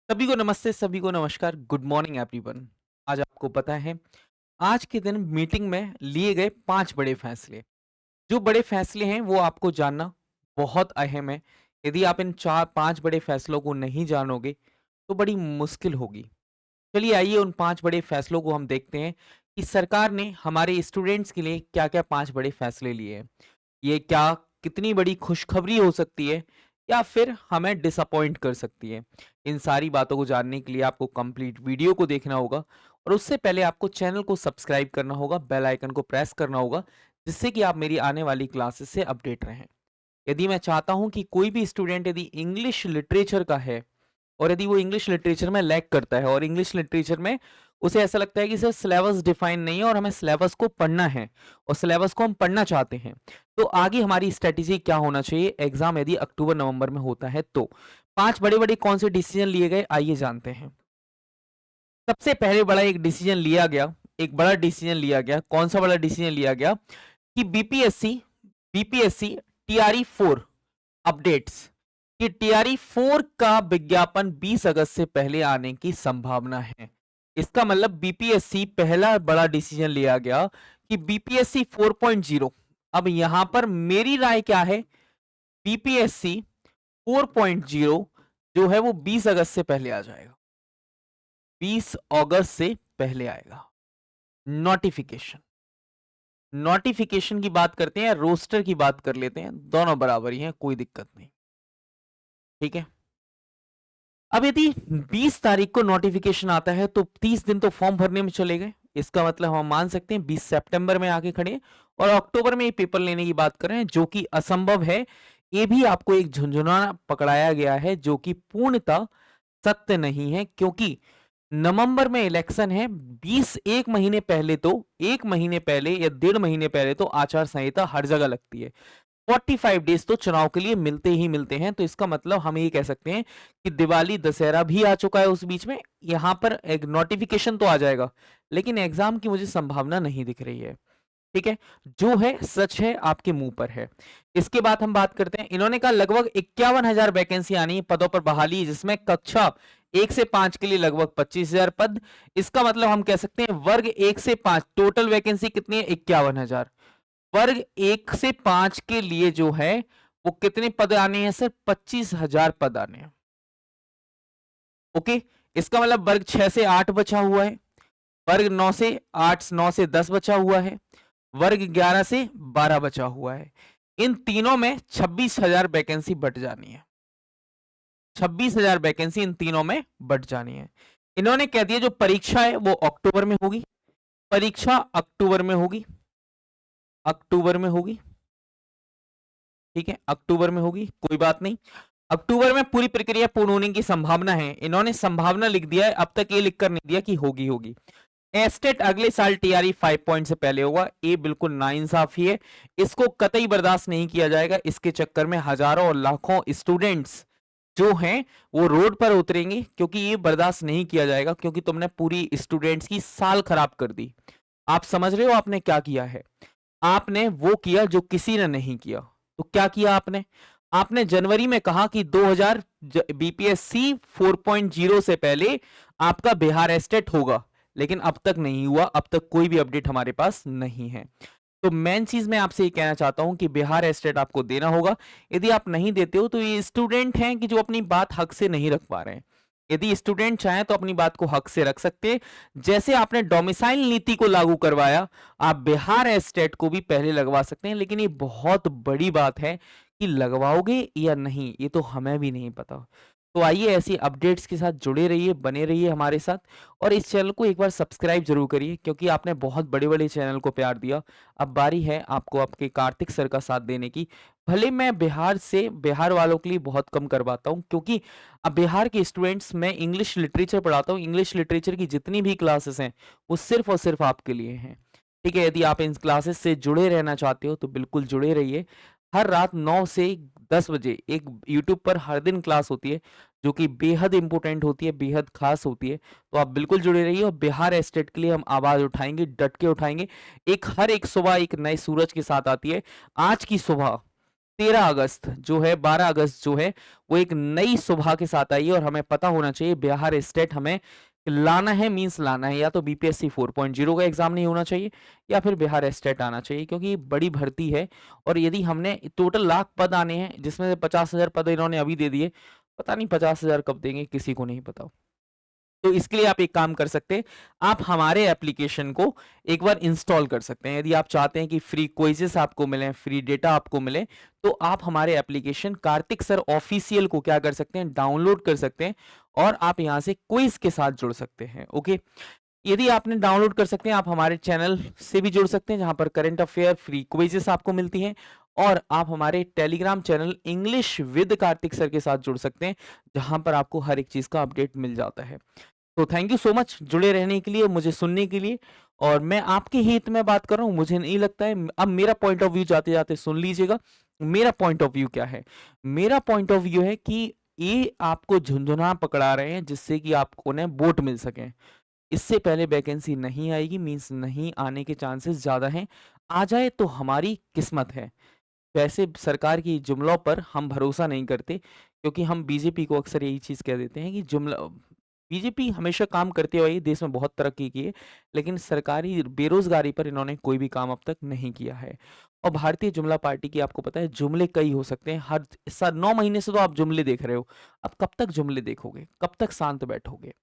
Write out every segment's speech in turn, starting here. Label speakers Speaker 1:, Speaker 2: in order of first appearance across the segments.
Speaker 1: सभी को नमस्ते, सभी को नमस्कार, गुड मॉर्निंग एवरीवन। आज आपको पता है, आज के दिन मीटिंग में लिए गए 5 बड़े फैसले। जो बड़े फैसले हैं वो आपको जानना बहुत अहम है। यदि आप इन 4-5 बड़े फैसलों को नहीं जानोगे, तो बड़ी मुश्किल होगी। चलिए आइए उन 5 बड़े फैसलों को हम देखते हैं कि सरकार ने हमारे स्टूडेंट्स के लिए क्या-क्या 5 बड़े फैसले लिए हैं। ये क्या कितनी बड़ी खुशखबरी हो सकती है या फिर हमें डिसअपॉइंट कर सकती है। इन सारी बातों को जानने के लिए आपको कंप्लीट वीडियो को देखना होगा और उससे पहले आपको चैनल को सब्सक्राइब करना होगा, बेल आइकन को प्रेस करना होगा, जिससे कि आप मेरी आने वाली क्लासेस से अपडेट रहें। यदि मैं चाहता हूं कि कोई भी स्टूडेंट यदि इंग्लिश लिटरेचर का है और यदि वो इंग्लिश लिटरेचर में लैग करता है और इंग्लिश लिटरेचर में उसे ऐसा लगता है कि सर सिलेबस डिफाइन नहीं है और हमें सिलेबस को पढ़ना है और सिलेबस को हम पढ़ना चाहते हैं, तो आगे हमारी स्ट्रेटेजी क्या होना चाहिए एग्जाम यदि अक्टूबर नवंबर में होता है तो 5 बड़े बड़े कौन से डिसीजन लिए गए, आइए जानते हैं। सबसे पहले बड़ा एक डिसीजन लिया गया, एक बड़ा डिसीजन लिया गया। कौन सा बड़ा डिसीजन लिया गया कि बीपीएससी बीपीएससी टीआरई 4 अपडेट्स कि टीआरई 4 का विज्ञापन 20 अगस्त से पहले आने की संभावना है। इसका मतलब बीपीएससी पहला बड़ा डिसीजन लिया गया कि बीपीएससी 4.0। अब यहां पर मेरी राय क्या है, बीपीएससी 4.0 जो है वो 20 अगस्त से पहले आ जाएगा, 20 अगस्त से पहले आएगा। नोटिफिकेशन नोटिफिकेशन की बात करते हैं या रोस्टर की बात कर लेते हैं, दोनों बराबर ही हैं, कोई दिक्कत नहीं। ठीक है, अब यदि 20 तारीख को नोटिफिकेशन आता है तो 30 दिन तो फॉर्म भरने में चले गए। इसका मतलब हम मान सकते हैं 20 सितंबर में आके खड़े हैं और अक्टूबर में ये पेपर लेने की बात कर रहे हैं, जो कि असंभव है। ये भी आपको एक झुंझुना पकड़ाया गया है जो कि पूर्णतः सत्य नहीं है, क्योंकि नवंबर में इलेक्शन है। 20 एक महीने पहले तो, एक महीने पहले या 1.5 महीने पहले तो आचार संहिता हर जगह लगती है। 45 डेज तो चुनाव के लिए मिलते ही मिलते हैं, तो इसका मतलब हम ये कह सकते हैं कि दिवाली दशहरा भी आ चुका है उस बीच में। यहां पर एक नोटिफिकेशन तो आ जाएगा, लेकिन एग्जाम की मुझे संभावना नहीं दिख रही है। ठीक है, जो है सच है आपके मुंह पर है। इसके बाद हम बात करते हैं, इन्होंने कहा लगभग 51,000 वैकेंसी आनी है पदों पर बहाली, जिसमें कक्षा 1 से 5 के लिए लगभग 25,000 पद। इसका मतलब हम कह सकते हैं वर्ग 1 से 5 टोटल वैकेंसी कितनी है, 51,000। वर्ग 1 से 5 के लिए जो है वो कितने पद आने हैं सर, 25,000 पद आने हैं। ओके, इसका मतलब वर्ग 6 से 8 बचा हुआ है, वर्ग 9 से 8, 9 से 10 बचा हुआ है, वर्ग 11 से 12 बचा हुआ है। इन तीनों में 26,000 वैकेंसी बट जानी है। 26,000 वैकेंसी इन तीनों में बट जानी है। इन्होंने कह दिया जो परीक्षा है वो अक्टूबर में होगी, परीक्षा अक्टूबर में होगी, अक्टूबर में होगी। ठीक है, अक्टूबर में होगी, कोई बात नहीं। अक्टूबर में पूरी प्रक्रिया पूर्ण होने की संभावना है। इन्होंने संभावना लिख दिया है, अब तक ये लिखकर नहीं दिया कि होगी होगी। एस्टेट अगले साल टीआरई 5 पॉइंट से पहले होगा, ये बिल्कुल नाइंसाफी है। इसको कतई बर्दाश्त नहीं किया जाएगा। इसके चक्कर में हजारों और लाखों स्टूडेंट्स जो हैं वो रोड पर उतरेंगे, क्योंकि ये बर्दाश्त नहीं किया जाएगा, क्योंकि तुमने पूरी स्टूडेंट्स की साल खराब कर दी। आप समझ रहे हो आपने क्या किया है? आपने वो किया जो किसी ने नहीं किया। तो क्या किया आपने? आपने जनवरी में कहा कि 2000 बीपीएससी 4.0 से पहले आपका बिहार एस्टेट होगा, लेकिन अब तक नहीं हुआ। अब तक कोई भी अपडेट हमारे पास नहीं है। तो मेन चीज मैं आपसे ये कहना चाहता हूं कि बिहार एस्टेट आपको देना होगा। यदि आप नहीं देते हो तो ये स्टूडेंट हैं कि जो अपनी बात हक से नहीं रख पा रहे हैं। यदि स्टूडेंट चाहें तो अपनी बात को हक से रख सकते हैं। जैसे आपने डोमिसाइल नीति को लागू करवाया, आप बिहार एस्टेट को भी पहले लगवा सकते हैं। लेकिन ये बहुत बड़ी बात है कि लगवाओगे या नहीं, ये तो हमें भी नहीं पता। तो आइए ऐसी अपडेट्स के साथ जुड़े रहिए, बने रहिए हमारे साथ और इस चैनल को एक बार सब्सक्राइब जरूर करिए, क्योंकि आपने बहुत बड़े-बड़े चैनल को प्यार दिया। अब बारी है आपको आपके कार्तिक सर का साथ देने की। भले मैं बिहार वालों के लिए बहुत कम करवाता हूँ, क्योंकि अब बिहार के स्टूडेंट्स, मैं इंग्लिश लिटरेचर पढ़ाता हूँ। इंग्लिश लिटरेचर की जितनी भी क्लासेस हैं वो सिर्फ और सिर्फ आपके लिए हैं। ठीक है, यदि आप इन क्लासेस से जुड़े रहना चाहते हो तो बिल्कुल जुड़े रहिए। हर रात 9 से 10 बजे एक यूट्यूब पर हर दिन क्लास होती है, जो कि बेहद इंपॉर्टेंट होती है, बेहद खास होती है। तो आप बिल्कुल जुड़े रहिए और बिहार एस्टेट के लिए हम आवाज उठाएंगे, डट के उठाएंगे। हर एक सुबह एक नए सूरज के साथ आती है। आज की सुबह 13 अगस्त जो है 12 अगस्त जो है वो एक नई सुबह के साथ आई है और हमें पता होना चाहिए बिहार स्टेट हमें लाना है, मीन्स लाना है, या तो बीपीएससी 4.0 का एग्जाम नहीं होना चाहिए या फिर बिहार स्टेट आना चाहिए, क्योंकि बड़ी भर्ती है। और यदि हमने टोटल लाख पद आने हैं जिसमें से 50,000 पद इन्होंने अभी दे दिए, पता नहीं 50,000 कब देंगे, किसी को नहीं पता। तो इसके लिए आप एक काम कर सकते हैं, आप हमारे एप्लीकेशन को एक बार इंस्टॉल कर सकते हैं। यदि आप चाहते हैं कि फ्री क्विज़ेस आपको मिलें, फ्री डेटा आपको मिले, तो आप हमारे एप्लीकेशन कार्तिक सर ऑफिशियल को क्या कर सकते हैं, डाउनलोड कर सकते हैं और आप यहाँ से क्विज़ के साथ जुड़ सकते हैं। ओके, यदि आपने डाउनलोड कर सकते हैं, आप हमारे चैनल से भी जुड़ सकते हैं जहाँ पर करंट अफेयर, फ्री क्विज़ेस आपको मिलती हैं, और आप हमारे Telegram channel English with Kartik sir के साथ जुड़ सकते हैं, जहाँ पर आपको हर एक चीज़ का अपडेट मिल जाता है। तो थैंक यू सो मच जुड़े रहने के लिए, मुझे सुनने के लिए। और मैं आपके हित में बात कर रहा हूँ, मुझे नहीं लगता है। अब मेरा पॉइंट ऑफ व्यू जाते जाते सुन लीजिएगा। मेरा पॉइंट ऑफ व्यू क्या है? मेरा पॉइंट ऑफ व्यू है कि ये आपको झुंझुना पकड़ा रहे हैं जिससे कि आपको उन्हें वोट मिल सके। इससे पहले वैकेंसी नहीं आएगी, मीन्स नहीं आने के चांसेस ज़्यादा हैं। आ जाए तो हमारी किस्मत है। वैसे सरकार की जुमलों पर हम भरोसा नहीं करते, क्योंकि हम बीजेपी को अक्सर यही चीज़ कह देते हैं कि जुमला बीजेपी हमेशा काम करते हुए देश में बहुत तरक्की की है, लेकिन सरकारी बेरोजगारी पर इन्होंने कोई भी काम अब तक नहीं किया है। और भारतीय जुमला पार्टी की आपको पता है जुमले कई हो सकते हैं, हर 9 महीने से तो आप जुमले देख रहे हो। अब कब तक जुमले देखोगे, कब तक शांत बैठोगे?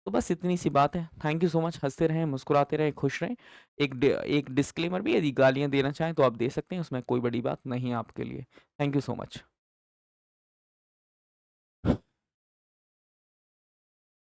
Speaker 1: तो बस इतनी सी बात है। Thank you so much. हंसते रहें, मुस्कुराते रहें, खुश रहें। एक डिस्क्लेमर भी, यदि गालियां देना चाहें तो आप दे सकते हैं, उसमें कोई बड़ी बात नहीं है आपके लिए। Thank you so much.